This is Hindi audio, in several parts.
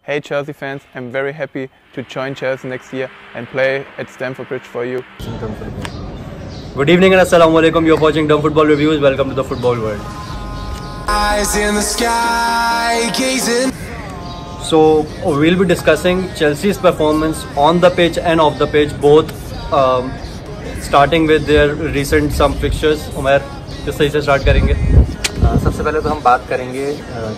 Hey Chelsea fans, I'm very happy to join Chelsea next year and play at Stamford Bridge for you. Good evening and assalamu alaikum. You're watching Dumb Football Reviews. Welcome to the football world. Eyes in the sky, gazing. So we'll be discussing Chelsea's performance on the pitch and off the pitch, both starting with their recent some fixtures. Umar किस सही से स्टार्ट करेंगे? सबसे पहले तो हम बात करेंगे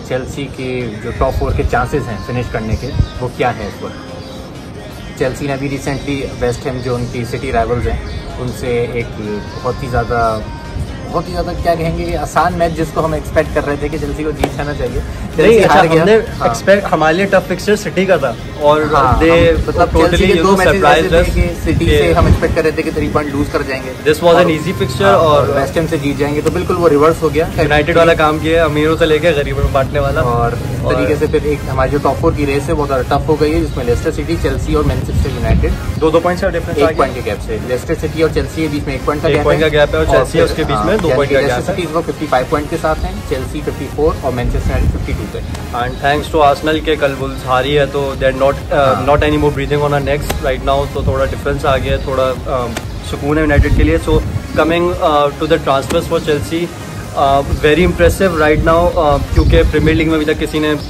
चेल्सी की जो टॉप 4 के चांसेस हैं फिनिश करने के, वो क्या है इस वक्त। चेल्सी ने अभी रिसेंटली वेस्ट हैम जो उनकी सिटी राइवल्स हैं उनसे एक बहुत ही ज़्यादा क्या कहेंगे आसान मैच जिसको हम एक्सपेक्ट कर रहे थे कि चेल्सी को जीत जाना चाहिए, नहीं हार गया। हमने एक्सपेक्ट हमारे लिए टफ फिक्सचर सिटी का था और मतलब टोटली दो मैचेस ऐसे थे कि सिटी से हम एक्सपेक्ट कर रहे थे कि 3 पॉइंट लूज कर जाएंगे। This was an easy fixture और वेस्ट हैम से जीत जाएंगे, तो बिल्कुल वो रिवर्स हो गया। यूनाइटेड वाला काम किया, अमीरों से लेकर गरीबों में बांटने वाला। और इस तरीके से फिर एक हमारी जो टॉप 4 की रेस है बहुत ज़्यादा टफ हो गई है, जिसमें लेस्टर सिटी, चेल्सी और मैनचेस्टर यूनाइटेड 2 पॉइंट का डिफरेंस, 1 पॉइंट के गैप से। लेस्टर सिटी और चेल्सी के बीच में 1 पॉइंट का गैप है और चेल्सी उसके बीच में 2 पॉइंट का गैप है। वो 55 पॉइंट के साथ हैं, चेल्सी 54 और मैनचेस्टर यूनाइटेड 52 पे। एंड थैंक्स टू आर्सेनल के कल वुल्व्स हारी है, तो they are not any more breathing on our next right now, तो थोड़ा डिफरेंस आ गया है, थोड़ा सुकून है यूनाइटेड के लिए। So coming to the transfers for Chelsea, very impressive right now, क्योंकि प्रीमियर लीग में अभी तक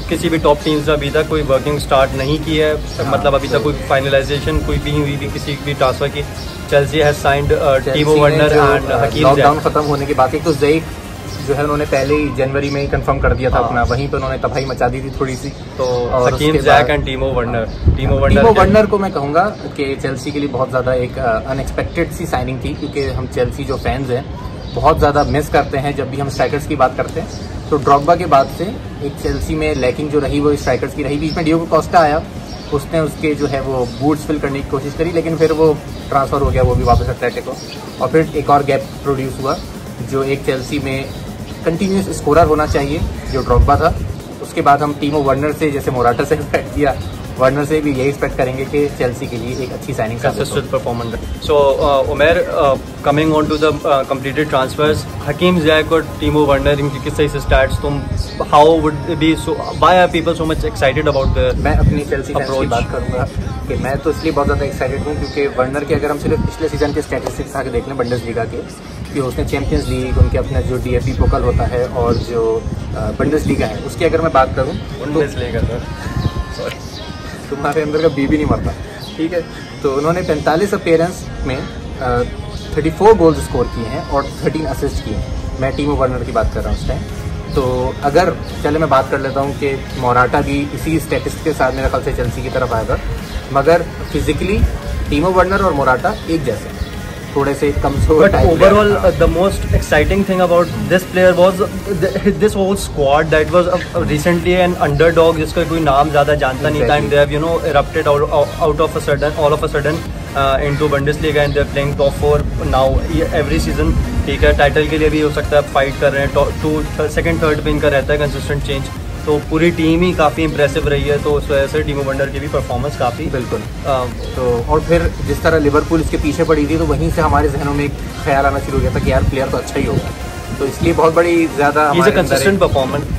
किसी भी टॉप टीम से अभी तक कोई वर्किंग स्टार्ट नहीं की है, मतलब अभी तक कोई फाइनलाइजेशन कोई भी हुई भी किसी भी ट्रांसफर की। Chelsea has signed Timo Werner and Hakim. Lockdown खत्म होने के बाद एक तो ज़ेक जो है उन्होंने पहले ही जनवरी में ही कंफर्म कर दिया था अपना, वहीं पे उन्होंने तबाही मचा दी थी थोड़ी सी। तो हकीम ज़ैक एंड टीमो वर्नर को मैं कहूँगा कि चेल्सी के लिए बहुत ज़्यादा एक अनएक्सपेक्टेड सी साइनिंग थी, क्योंकि हम चेल्सी जो फैंस हैं बहुत ज़्यादा मिस करते हैं जब भी हम स्ट्राइकर्स की बात करते हैं। तो ड्रॉगबा के बाद से एक चेल्सी में लैकिंग जो रही वो स्ट्राइकर्स की रही। बीच में डियोगो कोस्टा आया, उसने उसके जो है वो बूट्स फिल करने की कोशिश करी, लेकिन फिर वो ट्रांसफ़र हो गया वो भी वापस एटलेटिको। और फिर एक और गैप प्रोड्यूस हुआ, जो एक चेल्सी में कंटिन्यूस स्कोरर होना चाहिए जो ड्रॉगबा था। उसके बाद हम टीमो वर्नर से, जैसे मोराटा से एक्सपेक्ट किया, वर्नर से भी यही एक्सपेक्ट करेंगे कि चेल्सी के लिए एक अच्छी signing consistent performance. So Umar, coming on to the completed transfers, Hakim Ziyech और टीमो वर्नर, इनकी किस सही से स्टैट्स तुम how would be, so why are people so much excited about the? मैं अपनी चेल्सी फैंस की बात करूंगा कि मैं तो इसलिए बहुत ज़्यादा एक्साइटेड हूँ क्योंकि वर्नर के अगर हम सिर्फ पिछले सीजन के स्टैटिस्टिक्स आके देख लें बंडसलीगा के, कि उसने चैंपियंस लीग, उनके अपना जो DFB पोकल होता है और जो बंडसलीगा है उसकी अगर मैं बात करूँ तो तुम्हारे अंदर का बी भी नहीं मरता, ठीक है। तो उन्होंने 45 अपीयरेंस में 34 गोल्स स्कोर किए हैं और 13 असिस्ट किए हैं। मैं टीमो वर्नर की बात कर रहा हूँ उस टाइम। तो अगर चले मैं बात कर लेता हूँ कि मोराटा भी इसी स्टेटिस्टिक्स के साथ मेरे ख्याल से चेल्सी की तरफ आएगा, मगर फिजिकली टीमो वर्नर और मोराटा एक जैसे थोड़े से कमजोर। But overall, the most exciting thing about this player was this whole squad that was recently an underdog, जिसका कोई नाम ज़्यादा जानता नहीं था, and they have erupted out of a sudden, all of a sudden into Bundesliga and they are playing top 4 now every season। ठीक है, टाइटल के लिए भी हो सकता है फाइट कर रहे हैं, सेकंड थर्ड पे इनका रहता है कंसिस्टेंट चेंज। तो पूरी टीम ही काफ़ी इंप्रेसिव रही है, तो उस वजह से टीमो वर्नर की भी परफॉर्मेंस काफ़ी बिल्कुल। तो और फिर जिस तरह लिवरपूल इसके पीछे पड़ी थी, तो वहीं से हमारे जहनों में एक ख्याल आना शुरू हो गया था कि यार प्लेयर तो अच्छा ही होगा, तो इसलिए बहुत बड़ी ज़्यादा कंसिस्टेंट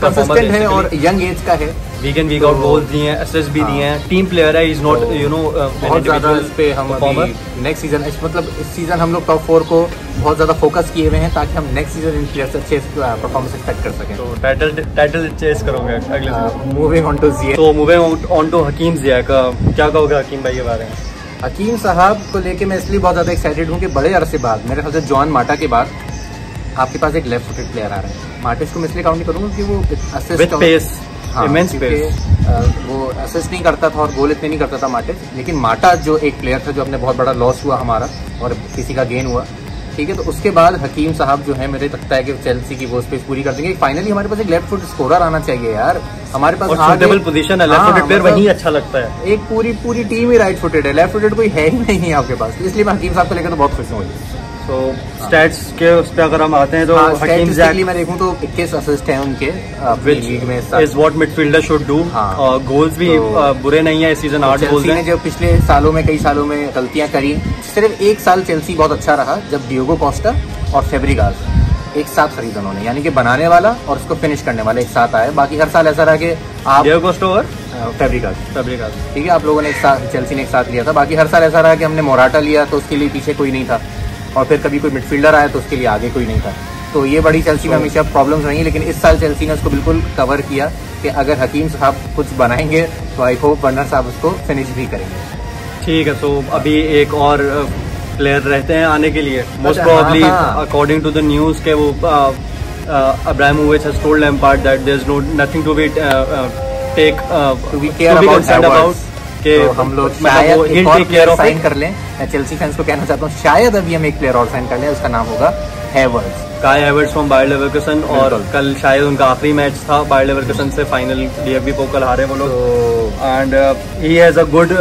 कंसिस्टेंट है और यंग एज का है, वीक इन वीक आउट गोल्स दिए हैं, असिस्ट भी दिए हैं, टीम प्लेयर है, इज नॉट बहुत ज़्यादा इस पे हम नेक्स्ट सीजन, मतलब इस सीजन हम लोग टॉप 4 को बहुत ज़्यादा फोकस किए हुए हैं ताकि हम नेक्स्ट सीजन इन प्लेयर से अच्छे परफॉर्मेंस एक्सपेक्ट कर सकें। तो टाइटल चेस करोगे अगले मूविंग ऑन टू ज़ियेक। तो moving on to Hakim Ziyech, क्या कहोगे हकीम भाई के बारे में? हकीम साहब को लेके मैं इसलिए बहुत ज़्यादा एक्साइटेड हूँ कि बड़े अरसे बाद, मेरे ख्याल से जॉन माटा के बाद आपके पास एक लेफ्ट फुटेड प्लेयर आ रहा है। मार्टिस को मैं इसलिए काउंट नहीं करूँगा कि वो असिस्ट पेस, इमेंस पेस, वो असिस्ट नहीं करता था और गोल इतने नहीं करता था मार्टिस, लेकिन माटा जो एक प्लेयर था जो अपने बहुत बड़ा लॉस हुआ हमारा और किसी का गेन हुआ, ठीक है। तो उसके बाद हकीम साहब जो है मुझे लगता है कि चेल्सी की वो स्पेस पूरी कर देंगे। फाइनली हमारे पास एक लेफ्ट फुट स्कोरर आना चाहिए यार, हमारे पास सूटेबल पोजीशन है, लेफ्ट फुटेड प्लेयर वही अच्छा लगता है। एक पूरी टीम ही राइट फुटेड है, लेफ्ट फुटेड कोई है ही नहीं है आपके पास, इसलिए मैं हकीम साहब को लेकर तो बहुत खुश हूँ। तो स्टैट्स के उस पर अगर हम आते हैं तो हकीम ज़ैक मैं देखूं तो 21 असिस्ट हैं उनके लीग में, is what midfielder should do. Goals भी बुरे नहीं है इस सीजन, 8 गोल्स हैं। जो पिछले सालों में कई सालों में गलतियां करी, सिर्फ एक साल चेल्सी बहुत अच्छा रहा जब डियोगो कोस्टा और फैब्रिगास एक साथ खरीदा उन्होंने, यानी कि बनाने वाला और उसको फिनिश करने वाला एक साथ आए। बाकी हर साल ऐसा रहा कि आप डियोगो कोस्टा और फैब्रिकास। फैब्रिकास ठीक है, आप लोगों ने एक साथ, चेल्सी ने एक साथ लिया था। बाकी हर साल ऐसा रहा कि हमने मोराटा लिया तो उसके लिए पीछे कोई नहीं था, और फिर कभी कोई मिडफील्डर आया तो उसके लिए आगे कोई नहीं था। तो ये बड़ी चेल्सी में हमेशा प्रॉब्लम्स रही, लेकिन इस साल चेल्सी ने उसको बिल्कुल कवर किया कि अगर हकीम साहब कुछ बनाएंगे तो आई होप वर्नर साहब उसको फिनिश भी करेंगे। ठीक है, तो अभी एक और प्लेयर रहते हैं आने के लिए, most probably according to the news के वो Abramovich has told Lampard that there is nothing to be take to be concerned about कि हम लोग शायद एक और प्लेयर साइन कर लें। मैं चेल्सी फैंस को कहना चाहता हूँ शायद अभी हम एक प्लेयर और साइन कर लें, उसका नाम होगा हैवर्ट्ज, काई हैवर्ट्ज फ्रॉम बायर लेवरकुसन। और कल शायद उनका आखिरी मैच था बायर लेवरकुसन से, फाइनल डीएफबी पोकल हारे वो लोग। And he has a good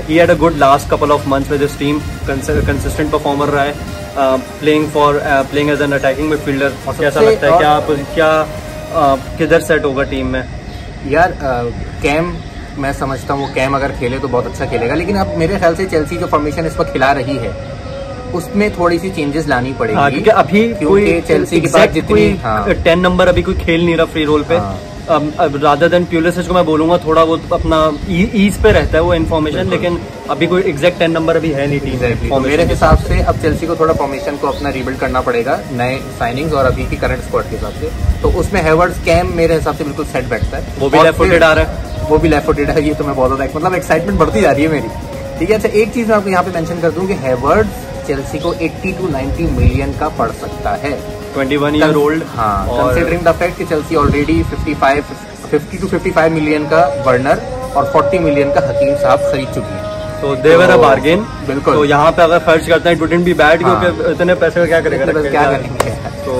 he had a good last couple of months with his team, consistent performer रहा है, playing as an attacking midfielder. कैसा लगता है क्या किधर सेट होगा टीम में? यार कैम, मैं समझता हूँ वो कैम अगर खेले तो बहुत अच्छा खेलेगा, लेकिन अब मेरे ख्याल से चेल्सी जो फॉर्मेशन इस वक्त खिला रही है उसमें थोड़ी सी चेंजेस लानी पड़ेगी। क्योंकि अभी कोई चेल्सी के पास जितनी 10 नंबर अभी कोई खेल नहीं रहा फ्री रोल पे। अब रादर देन प्यूलिसिच को मैं बोलूंगा थोड़ा वो अपना ईज पे रहता है वो इन्फॉर्मेशन, लेकिन अभी कोई एग्जैक्ट 10 नंबर अभी है नहीं टीम। तो मेरे हिसाब से अब चेल्सी को थोड़ा फॉर्मेशन को अपना रीबिल्ड करना पड़ेगा नए साइनिंग्स और अभी की करंट स्क्वाड के हिसाब से। तो उसमें हैवर्ट्ज कैम मेरे हिसाब से बिल्कुल सेट बैठता है। वो भी लेफ्ट फुटेड आ रहा है, वो भी लेफ्ट फुटेड है। ये तो मैं बहुत ज्यादा मतलब एक्साइटमेंट बढ़ती जा रही है मेरी। ठीक है, अच्छा एक चीज मैं आपको यहाँ पे मेंशन कर दूं कि हैवर्ट्ज चेल्सी को 80 to 90 मिलियन का पड़ सकता है, 21 ईयर ओल्ड। हाँ, कंसिडरिंग द फैक्ट कि चेल्सी ऑलरेडी 50 to 55 मिलियन का वर्नर और 40 मिलियन का हकीम साहब खरीद चुकी है। तो दे वर अ बार्गेन। बिल्कुल, तो यहाँ पे अगर खर्च करते हैं इट वुडंट बी बैड, क्योंकि इतने पैसे का क्या करेगा, क्या करेंगे। तो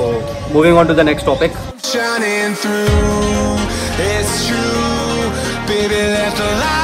moving on to the next topic. shining through, it's true, baby, let the light